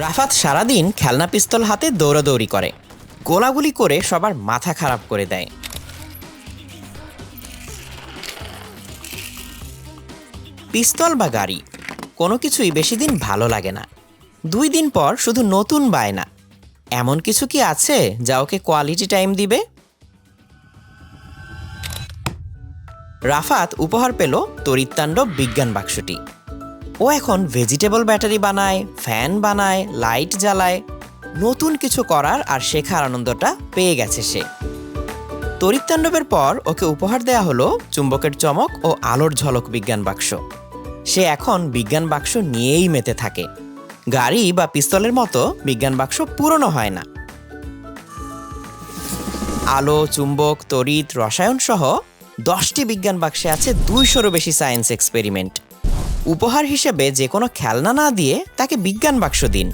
রাফাত সারাদিন খেলনা পিস্তল হাতে দৌড়াদৌড়ি করে, গোলাগুলি করে সবার মাথা খারাপ করে দেয়। পিস্তল বা গাড়ি কোনো কিছুই বেশি দিন ভালো লাগে না। 2 দিন পর শুধু নতুন বায়না। এমন কিছু কি আছে যা ওকে কোয়ালিটি টাইম দিবে? রাফাত উপহার পেল তড়িৎতাণ্ডব বিজ্ঞান বাক্সটি। ও এখন ভেজিটেবল ব্যাটারি বানায়, ফ্যান বানায়, লাইট জ্বালায়। নতুন কিছু করার আর শেখার আনন্দটা পেয়ে গেছে সে। তড়িৎতাণ্ডবের পর ওকে উপহার দেয়া হলো চুম্বকের চমক ও আলোর ঝলক বিজ্ঞান বাক্স। সে এখন বিজ্ঞান বাক্স নিয়েই মেতে থাকে। গাড়ি বা পিস্তলের মতো বিজ্ঞান বাক্স পুরনো হয় না। আলো, চুম্বক, তড়িৎ, রসায়ন সহ 10টি বিজ্ঞান বাক্সে আছে 200-রও বেশি সায়েন্স এক্সপেরিমেন্ট। উপহার হিসেবে যে কোনো খেলনা না দিয়ে তাকে বিজ্ঞান বাক্স দিন।